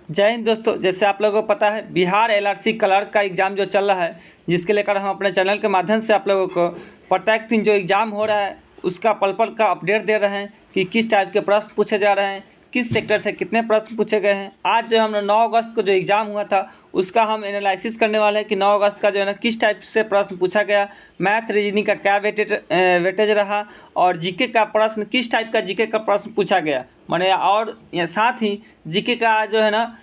जय हिंद दोस्तों। जैसे आप लोगों को पता है, बिहार एलआरसी क्लर्क का एग्ज़ाम जो चल रहा है, जिसके लेकर हम अपने चैनल के माध्यम से आप लोगों को प्रत्येक दिन जो एग्ज़ाम हो रहा है उसका पल पल का अपडेट दे रहे हैं कि किस टाइप के प्रश्न पूछे जा रहे हैं, किस सेक्टर से कितने प्रश्न पूछे गए हैं। आज जो हमने 9 अगस्त को जो एग्ज़ाम हुआ था उसका हम एनालिसिस करने वाले हैं कि 9 अगस्त का जो है ना किस टाइप से प्रश्न पूछा गया, मैथ रीजनिंग का क्या वेटेज रहा और जीके का प्रश्न किस टाइप का जीके का प्रश्न पूछा गया। माने और साथ ही जीके का जो है ना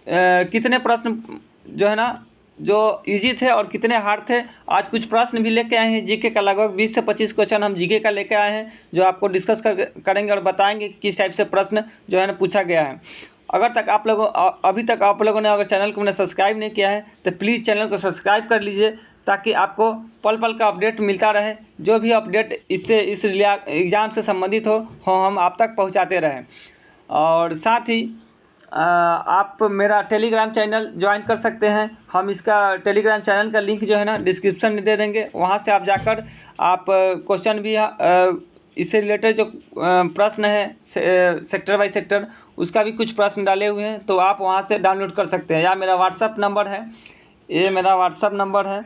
कितने प्रश्न जो है ना जो इजी थे और कितने हार्ड थे। आज कुछ प्रश्न भी लेके आए हैं जीके का, लगभग 20 से 25 क्वेश्चन हम जीके का लेके आए हैं, जो आपको डिस्कस करेंगे और बताएंगे किस टाइप से प्रश्न जो है ना पूछा गया है। अभी तक आप लोगों ने अगर चैनल को सब्सक्राइब नहीं किया है तो प्लीज़ चैनल को सब्सक्राइब कर लीजिए, ताकि आपको पल पल का अपडेट मिलता रहे। जो भी अपडेट इस एग्ज़ाम से संबंधित हो हम आप तक पहुंचाते रहें। और साथ ही आप मेरा टेलीग्राम चैनल ज्वाइन कर सकते हैं। हम इसका टेलीग्राम चैनल का लिंक जो है ना डिस्क्रिप्शन में दे देंगे, वहाँ से आप जाकर आप क्वेश्चन भी इससे रिलेटेड जो प्रश्न है सेक्टर बाय सेक्टर, उसका भी कुछ प्रश्न डाले हुए हैं, तो आप वहाँ से डाउनलोड कर सकते हैं। या मेरा व्हाट्सअप नंबर है, ये मेरा व्हाट्सअप नंबर है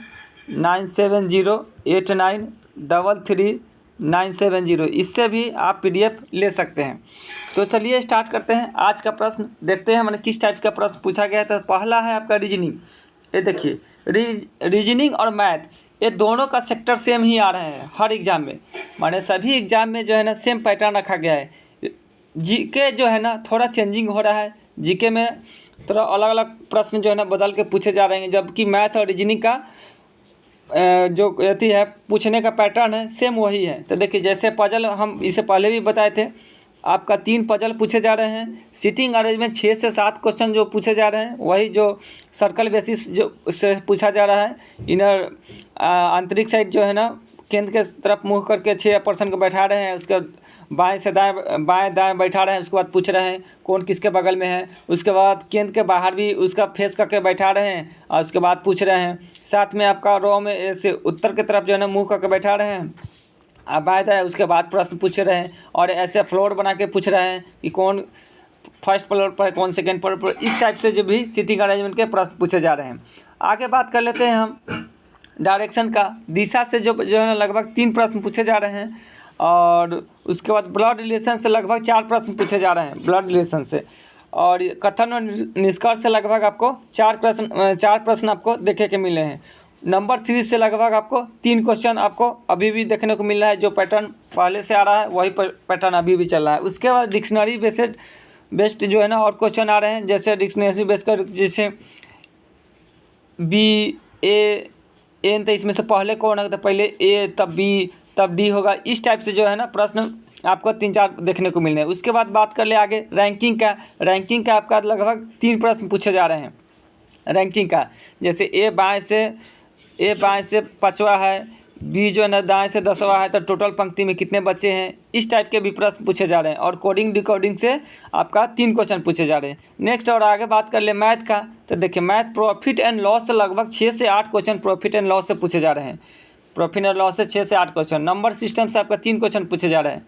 9708933970। इससे भी आप पीडीएफ ले सकते हैं। तो चलिए स्टार्ट करते हैं। आज का प्रश्न देखते हैं मैंने किस टाइप का प्रश्न पूछा गया था। पहला है आपका रीजनिंग। ये देखिए, रीजनिंग और मैथ ये दोनों का सेक्टर सेम ही आ रहे हैं हर एग्ज़ाम में। माने सभी एग्ज़ाम में जो है ना सेम पैटर्न रखा गया है। जीके जो है ना थोड़ा चेंजिंग हो रहा है, जीके में थोड़ा अलग अलग प्रश्न जो है ना बदल के पूछे जा रहे हैं, जबकि मैथ और रीजनिंग का जो अथी है पूछने का पैटर्न है सेम वही है। तो देखिए, जैसे पजल हम इसे पहले भी बताए थे, आपका 3 पजल पूछे जा रहे हैं। सीटिंग अरेंजमेंट 6 से 7 क्वेश्चन जो पूछे जा रहे हैं, वही जो सर्कल बेसिस जो से पूछा जा रहा है। इनर आंतरिक साइड जो है ना केंद्र के तरफ मुँह करके 6 पर्सन को बैठा रहे हैं, उसके बाएं से दाएं बाएं दाएं बैठा रहे हैं। उसके बाद पूछ रहे हैं कौन किसके बगल में है। उसके बाद केंद्र के बाहर भी उसका फेस करके बैठा रहे हैं और उसके बाद पूछ रहे हैं। साथ में आपका रो में ऐसे उत्तर की तरफ जो है ना मुँह करके बैठा रहे हैं, अब बाएं दाएं उसके बाद प्रश्न पूछ रहे हैं। और ऐसे फ्लोर बना के पूछ रहे हैं कि कौन फर्स्ट फ्लोर पर, कौन सेकेंड फ्लोर पर। इस टाइप से जो भी सीटिंग अरेंजमेंट के प्रश्न पूछे जा रहे हैं। आगे बात कर लेते हैं हम डायरेक्शन का। दिशा से जो है ना लगभग 3 प्रश्न पूछे जा रहे हैं। और उसके बाद ब्लड रिलेशन से लगभग 4 प्रश्न पूछे जा रहे हैं, ब्लड रिलेशन से। और कथन और निष्कर्ष से लगभग आपको 4 प्रश्न आपको देखे के मिले हैं। नंबर सीरीज से लगभग आपको 3 क्वेश्चन आपको अभी भी देखने को मिल रहा है। जो पैटर्न पहले से आ रहा है वही पैटर्न अभी भी चल रहा है। उसके बाद डिक्शनरी बेस्ड जो है ना और क्वेश्चन आ रहे हैं, जैसे डिक्शनरी बेस्ड कर, जैसे बी ए एन, तो इसमें से पहले कौन है, तो पहले ए तब बी तब डी होगा। इस टाइप से जो है ना प्रश्न आपको 3-4 देखने को मिल रहे हैं। उसके बाद बात कर ले आगे रैंकिंग का आपका लगभग 3 प्रश्न पूछे जा रहे हैं रैंकिंग का। जैसे ए बाएं से 5वां है, बी जो है ना दाएं से 10वां है, तो टोटल पंक्ति में कितने बच्चे हैं। इस टाइप के भी प्रश्न पूछे जा रहे हैं। और कोडिंग डिकोडिंग से आपका 3 क्वेश्चन पूछे जा रहे हैं। नेक्स्ट और आगे बात कर ले मैथ का। तो देखिए, मैथ प्रॉफिट एंड लॉस से लगभग 6 से 8 क्वेश्चन प्रॉफिट एंड लॉस से पूछे जा रहे हैं। प्रॉफिट एंड लॉस से 6 से 8 क्वेश्चन। नंबर सिस्टम से आपका 3 क्वेश्चन पूछे जा रहे हैं।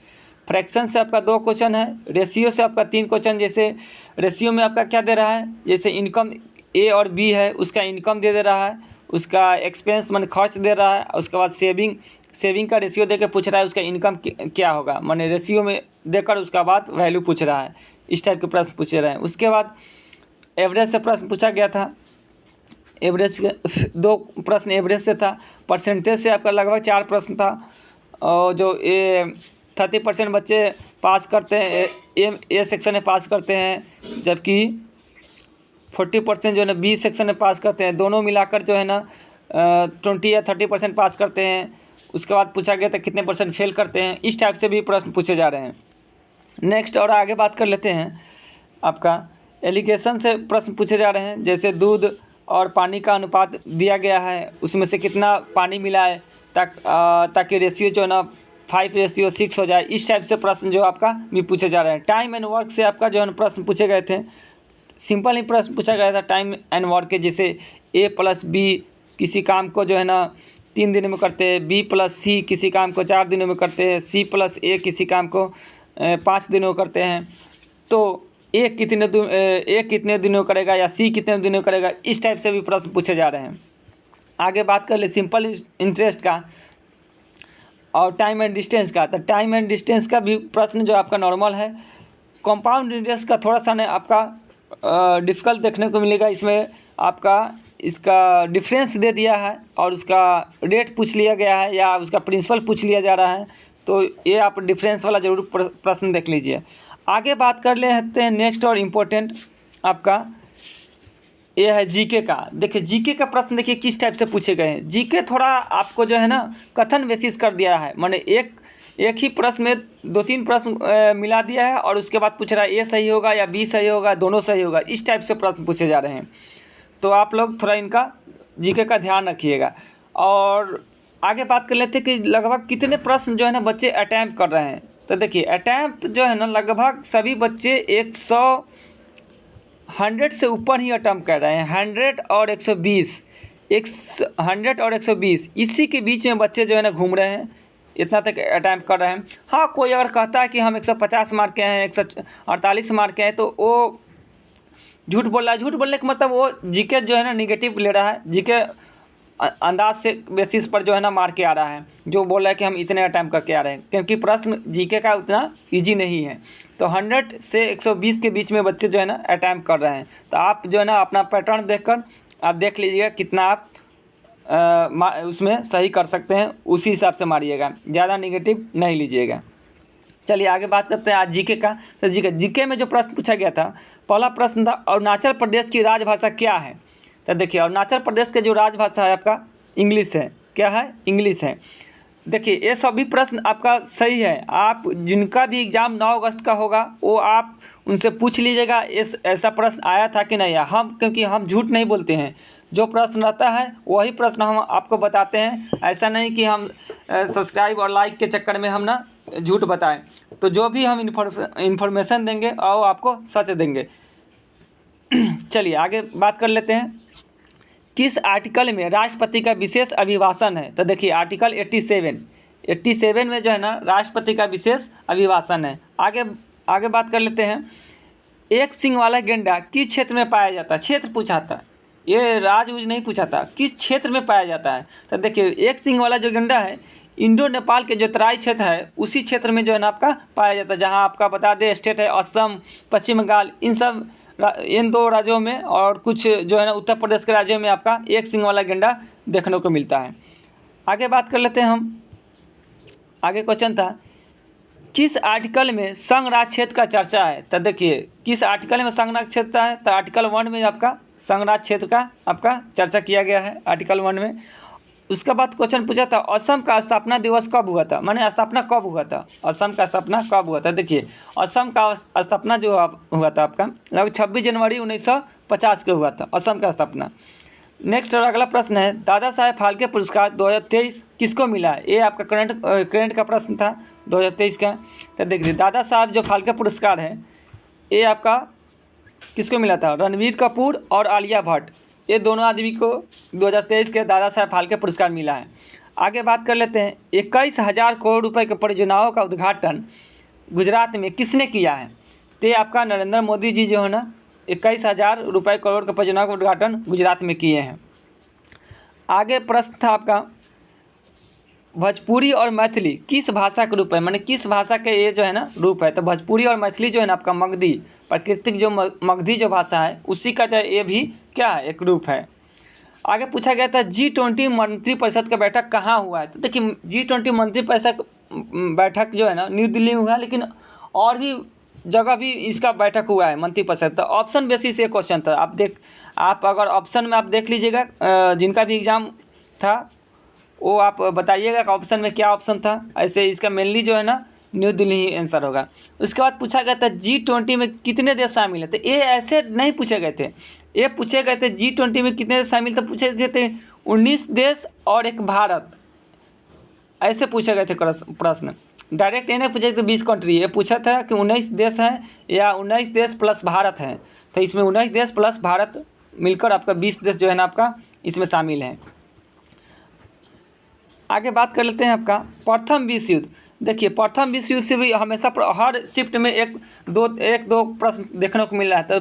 फ्रैक्शन से आपका 2 क्वेश्चन है। रेशियो से आपका 3 क्वेश्चन। जैसे रेशियो में आपका क्या दे रहा है, जैसे इनकम ए और बी है, उसका इनकम दे रहा है, उसका एक्सपेंस मान खर्च दे रहा है। उसके बाद सेविंग का रेशियो दे के पूछ रहा है उसका इनकम क्या होगा, माने रेशियो में देकर उसका बाद वैल्यू पूछ रहा है। इस टाइप के प्रश्न पूछे रहे हैं। उसके बाद एवरेज से प्रश्न पूछा गया था। एवरेज के 2 प्रश्न एवरेज से था। परसेंटेज से आपका लगभग 4 प्रश्न था। और जो 30% बच्चे पास करते हैं, ए सेक्शन में पास करते हैं, जबकि 40% जो है ना बी सेक्शन में पास करते हैं। दोनों मिलाकर जो है ना 20 या 30% पास करते हैं। उसके बाद पूछा गया था कितने % फेल करते हैं। इस टाइप से भी प्रश्न पूछे जा रहे हैं। नेक्स्ट और आगे बात कर लेते हैं, आपका एलिगेशन से प्रश्न पूछे जा रहे हैं। जैसे दूध और पानी का अनुपात दिया गया है, उसमें से कितना पानी मिला है ताकि रेशियो जो है ना 5:6 हो जाए। इस टाइप से प्रश्न जो आपका भी पूछे जा रहे हैं। टाइम एंड वर्क से आपका जो है प्रश्न पूछे गए थे। सिंपल ही प्रश्न पूछा गया था टाइम एंड वर्क के, जैसे ए प्लस बी किसी काम को जो है ना 3 दिनों में करते हैं, बी प्लस सी किसी काम को 4 दिनों में करते हैं, सी प्लस ए किसी काम को 5 दिनों में करते हैं। तो ए कितने दिनों करेगा या सी कितने दिनों करेगा, इस टाइप से भी प्रश्न पूछे जा रहे हैं। आगे बात कर ले सिंपल इंटरेस्ट का और टाइम एंड डिस्टेंस का। तो टाइम एंड डिस्टेंस का भी प्रश्न जो आपका नॉर्मल है। कंपाउंड इंटरेस्ट का थोड़ा सा ना आपका डिफ़िकल्ट देखने को मिलेगा। इसमें आपका इसका डिफरेंस दे दिया है और उसका रेट पूछ लिया गया है या उसका प्रिंसिपल पूछ लिया जा रहा है, तो ये आप डिफरेंस वाला ज़रूर प्रश्न देख लीजिए। आगे बात कर लेते हैं नेक्स्ट और इम्पोर्टेंट आपका ये है जीके का। देखिए जीके का प्रश्न देखिए किस टाइप से पूछे गए हैं। जीके थोड़ा आपको जो है ना कथन बेसिस कर दिया है, माने एक ही प्रश्न में 2-3 प्रश्न मिला दिया है और उसके बाद पूछ रहा है ए सही होगा या बी सही होगा, दोनों सही होगा, इस टाइप से प्रश्न पूछे जा रहे हैं। तो आप लोग थोड़ा इनका जीके का ध्यान रखिएगा। और आगे बात कर लेते हैं कि लगभग कितने प्रश्न जो है ना बच्चे अटैम्प्ट कर रहे हैं। तो देखिए अटैम्प्ट जो है ना लगभग सभी बच्चे 100 से ऊपर ही अटैम्प्ट कर रहे हैं। 100 और 120 100 और 120 इसी के बीच में बच्चे जो है ना घूम रहे हैं, इतना तक अटैम्प्ट कर रहे हैं। हाँ, कोई अगर कहता है कि हम 150 मार्क के हैं, 148 मार्क के हैं, तो वो झूठ बोल रहा है। झूठ बोलने का मतलब वो जीके जो है ना निगेटिव ले रहा है, जीके अंदाज से बेसिस पर जो है ना मार के आ रहा है, जो बोल रहा है कि हम इतने अटैम्प्ट करके आ रहे हैं, क्योंकि प्रश्न जीके का उतना ईजी नहीं है। तो 100 से 120 के बीच में बच्चे जो है ना अटैम्प्ट कर रहे हैं। तो आप जो है ना अपना पैटर्न देखकर आप देख लीजिएगा कितना आप उसमें सही कर सकते हैं, उसी हिसाब से मारिएगा, ज़्यादा निगेटिव नहीं लीजिएगा। चलिए आगे बात करते हैं आज जीके का। तो जीके में जो प्रश्न पूछा गया था, पहला प्रश्न था अरुणाचल प्रदेश की राजभाषा क्या है। तो देखिए अरुणाचल प्रदेश के जो राजभाषा है आपका इंग्लिश है। क्या है? इंग्लिश है। देखिए ये सभी प्रश्न आपका सही है। आप जिनका भी एग्ज़ाम 9 अगस्त का होगा वो आप उनसे पूछ लीजिएगा ऐसा प्रश्न आया था कि नहीं आया। क्योंकि हम झूठ नहीं बोलते हैं, जो प्रश्न रहता है वही प्रश्न हम आपको बताते हैं। ऐसा नहीं कि हम सब्सक्राइब और लाइक के चक्कर में हम ना झूठ बताएं। तो जो भी हम इन्फॉर्मेशन देंगे और आपको सच देंगे। चलिए आगे बात कर लेते हैं। किस आर्टिकल में राष्ट्रपति का विशेष अभिभाषण है। तो देखिए आर्टिकल 87 में जो है ना राष्ट्रपति का विशेष अभिभाषण है। आगे बात कर लेते हैं। एक सींग वाला गेंडा किस क्षेत्र में पाया जाता है। क्षेत्र पूछा था, ये राज नहीं पूछा था, किस क्षेत्र में पाया जाता है। तो देखिए एक सींग वाला जो गेंडा है इंडो नेपाल के जो तराई क्षेत्र है उसी क्षेत्र में जो है ना आपका पाया जाता है। जहाँ आपका बता दें स्टेट है असम, पश्चिम बंगाल, इन 2 राज्यों में और कुछ जो है ना उत्तर प्रदेश के राज्यों में आपका एक सींग वाला गेंडा देखने को मिलता है। आगे बात कर लेते हैं हम। आगे क्वेश्चन था किस आर्टिकल में संघ राज्य क्षेत्र का चर्चा है। तो देखिए किस आर्टिकल में संघ राज्य क्षेत्र है। तो आर्टिकल 1 में आपका संघ राज्य क्षेत्र का आपका चर्चा किया गया है आर्टिकल 1 में। उसके बाद क्वेश्चन पूछा था असम का स्थापना दिवस कब हुआ था, माने स्थापना कब हुआ था, असम का स्थापना कब हुआ था। देखिए असम का स्थापना जो हुआ था आपका लगभग 26 जनवरी 1950 को हुआ था असम का स्थापना। नेक्स्ट और अगला प्रश्न है दादा साहेब फाल्के पुरस्कार 2023 किसको मिला है। ये आपका करंट का प्रश्न था 2023 का। तो देखिए दादा साहब जो फाल्के पुरस्कार है ये आपका किसको मिला था, रणबीर कपूर और आलिया भट्ट, ये दोनों आदमी को 2023 के दादा साहेब फाल्के पुरस्कार मिला है। आगे बात कर लेते हैं 21,000 करोड़ रुपए के परियोजनाओं का उद्घाटन गुजरात में किसने किया है। तो आपका नरेंद्र मोदी जी जो है ना 21,000 रुपये करोड़ के परियोजनाओं का उद्घाटन गुजरात में किए हैं। आगे प्रश्न था आपका भोजपुरी और मैथिली किस भाषा के रूप है, माने किस भाषा के ये जो है ना रूप है। तो भोजपुरी और मैथिली जो है ना आपका मगधी प्राकृतिक जो मगधी जो भाषा है उसी का जो ये भी क्या है एक रूप है। आगे पूछा गया था G20 मंत्रिपरिषद का बैठक कहाँ हुआ है। तो देखिए G20 मंत्रिपरिषद बैठक जो है ना न्यू दिल्ली में हुआ है, लेकिन और भी जगह भी इसका बैठक हुआ है मंत्रिपरिषद। तो ऑप्शन बेसिस ये क्वेश्चन था, आप अगर ऑप्शन में आप देख लीजिएगा जिनका भी एग्ज़ाम था वो आप बताइएगा कि ऑप्शन में क्या ऑप्शन था। ऐसे इसका मेनली जो है ना न्यू दिल्ली ही आंसर होगा। उसके बाद पूछा गया था G20 में कितने देश शामिल है। तो ये ऐसे नहीं पूछे गए थे, ये पूछे गए थे G20 में कितने देश शामिल थे, पूछे गए थे 19 देश और एक भारत, ऐसे पूछे गए थे प्रश्न। डायरेक्ट ये नहीं पूछे थे 20 कंट्री, ये पूछा था कि 19 देश हैं या 19 देश प्लस भारत हैं। तो इसमें 19 देश प्लस भारत मिलकर आपका 20 देश जो है ना आपका इसमें शामिल हैं। आगे बात कर लेते हैं आपका प्रथम विश्व युद्ध देखिए प्रथम विश्व युद्ध से भी हमेशा हर शिफ्ट में एक दो प्रश्न देखने को मिल रहा है। तो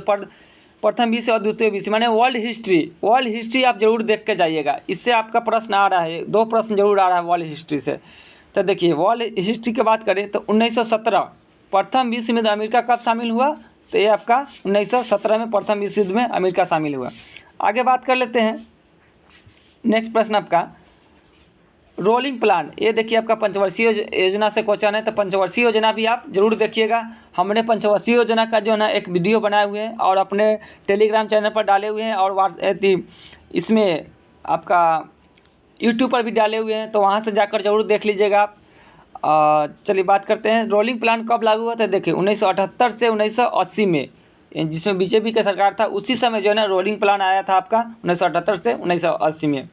प्रथम विश्व और द्वितीय विश्व माने वर्ल्ड हिस्ट्री आप जरूर देख के जाइएगा, इससे आपका प्रश्न आ रहा है, 2 प्रश्न जरूर आ रहा है वर्ल्ड हिस्ट्री से। तो देखिए वर्ल्ड हिस्ट्री की बात करें तो 1917 प्रथम विश्व युद्ध में अमेरिका कब शामिल हुआ? तो ये आपका 1917 में प्रथम विश्व युद्ध में अमेरिका शामिल हुआ। आगे बात कर लेते हैं, नेक्स्ट प्रश्न आपका रोलिंग प्लान। ये देखिए आपका पंचवर्षीय योजना से क्वेश्चन है, तो पंचवर्षीय योजना भी आप जरूर देखिएगा। हमने पंचवर्षीय योजना का जो है ना एक वीडियो बनाए हुए हैं और अपने टेलीग्राम चैनल पर डाले हुए हैं और इसमें आपका यूट्यूब पर भी डाले हुए हैं, तो वहाँ से जाकर जरूर देख लीजिएगा आप। चलिए बात करते हैं रोलिंग प्लान कब लागू हुआ था। देखिए 1978 से 1980 में, जिसमें बीजेपी की सरकार था, उसी समय जो है ना रोलिंग प्लान आया था आपका 1978 से 1980 में।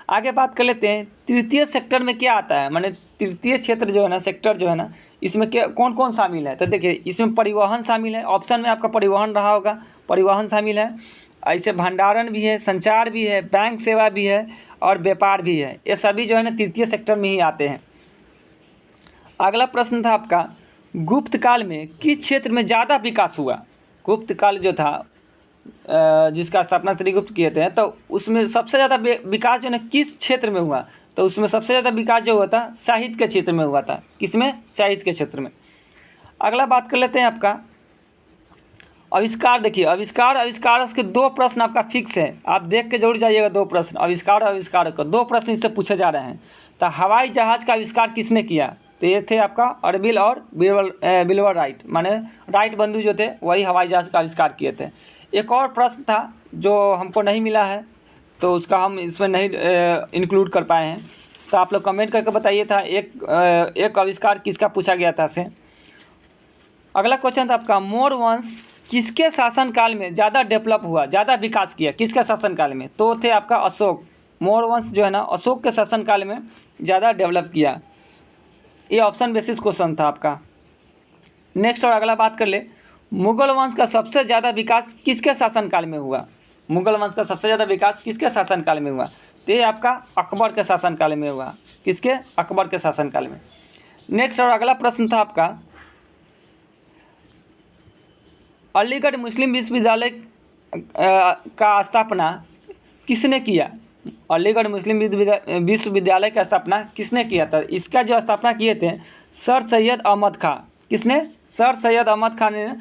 आगे बात कर लेते हैं तृतीय सेक्टर में क्या आता है, माने तृतीय क्षेत्र जो है ना सेक्टर जो है ना इसमें क्या कौन कौन शामिल है। तो देखिए इसमें परिवहन शामिल है, ऑप्शन में आपका परिवहन रहा होगा, परिवहन शामिल है। ऐसे भंडारण भी है, संचार भी है, बैंक सेवा भी है और व्यापार भी है। ये सभी जो है ना तृतीय सेक्टर में ही आते हैं। अगला प्रश्न था आपका गुप्त काल में किस क्षेत्र में ज़्यादा विकास हुआ। गुप्त काल जो था जिसका स्थापना श्रीगुप्त किए थे, तो उसमें सबसे ज़्यादा विकास जो है किस क्षेत्र में हुआ। तो उसमें सबसे ज़्यादा विकास जो हुआ था साहित्य के क्षेत्र में हुआ था। किसमें? साहित्य के क्षेत्र में। अगला बात कर लेते हैं आपका आविष्कार। देखिए आविष्कार के 2 प्रश्न आपका फिक्स है, आप देख के जरूर जाइएगा। 2 प्रश्न आविष्कार का 2 प्रश्न इससे पूछे जा रहे हैं। तो हवाई जहाज़ का आविष्कार किसने किया? तो ये थे आपका अर्विल और विल्बर राइट, माने राइट बंधु जो थे वही हवाई जहाज़ का आविष्कार किए थे। एक और प्रश्न था जो हमको नहीं मिला है, तो उसका हम इसमें नहीं इंक्लूड कर पाए हैं, तो आप लोग कमेंट करके बताइए था एक आविष्कार किसका पूछा गया था से। अगला क्वेश्चन था आपका मौर्य वंश किसके शासनकाल में ज़्यादा डेवलप हुआ, ज़्यादा विकास किया, किसके शासनकाल में? तो थे आपका अशोक। मौर्य वंश जो है ना अशोक के शासनकाल में ज़्यादा डेवलप किया। ये ऑप्शन बेसिस क्वेश्चन था आपका। नेक्स्ट और अगला बात कर ले मुगल वंश का सबसे ज़्यादा विकास किसके शासनकाल में हुआ। मुगल वंश का सबसे ज़्यादा विकास किसके शासनकाल में हुआ? तो ये आपका अकबर के शासनकाल में हुआ। किसके? अकबर के शासनकाल में। नेक्स्ट और अगला प्रश्न था आपका अलीगढ़ मुस्लिम विश्वविद्यालय का स्थापना किसने किया? अलीगढ़ मुस्लिम विश्वविद्यालय का स्थापना किसने किया था? इसका जो स्थापना किए थे सर सैयद अहमद खां। किसने? सर सैयद अहमद खान ने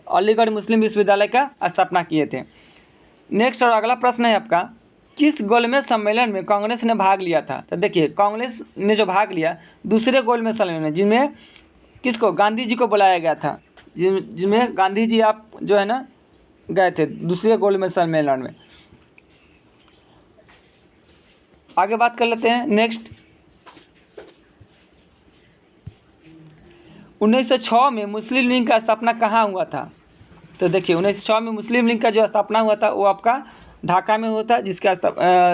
अलीगढ़ मुस्लिम विश्वविद्यालय का स्थापना किए थे। नेक्स्ट और अगला प्रश्न है आपका किस गोलमेज सम्मेलन में कांग्रेस ने भाग लिया था? तो देखिए कांग्रेस ने जो भाग लिया दूसरे गोलमेज सम्मेलन में, जिनमें किसको? गांधी जी को बुलाया गया था, जिनमें गांधी जी आप जो है ना गए थे दूसरे गोलमेज सम्मेलन में। आगे बात कर लेते हैं नेक्स्ट 1906 में मुस्लिम लीग का स्थापना कहाँ हुआ था? तो देखिए 1906 में मुस्लिम लीग का जो स्थापना हुआ था वो आपका ढाका में हुआ था, जिसका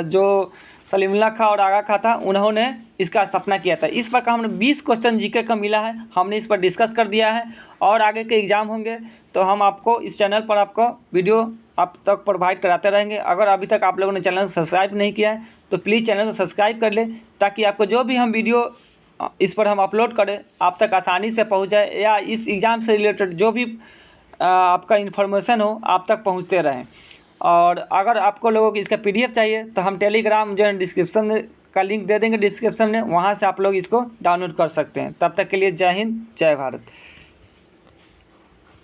जो सलीमुल्लाह खां और आगा खां था उन्होंने इसका स्थापना किया था। इस प्रकार हमने 20 क्वेश्चन जीके का मिला है, हमने इस पर डिस्कस कर दिया है। और आगे के एग्ज़ाम होंगे तो हम आपको इस चैनल पर आपको वीडियो आप तक प्रोवाइड कराते रहेंगे। अगर अभी तक आप लोगों ने चैनल को सब्सक्राइब नहीं किया है तो प्लीज़ चैनल को सब्सक्राइब कर लें, ताकि आपको जो भी हम वीडियो इस पर हम अपलोड करें आप तक आसानी से पहुंच जाए, या इस एग्ज़ाम से रिलेटेड जो भी आपका इन्फॉर्मेशन हो आप तक पहुंचते रहें। और अगर आपको लोगों की इसका PDF चाहिए तो हम टेलीग्राम जो है डिस्क्रिप्शन का लिंक दे देंगे डिस्क्रिप्शन में, वहाँ से आप लोग इसको डाउनलोड कर सकते हैं। तब तक के लिए जय हिंद, जय भारत।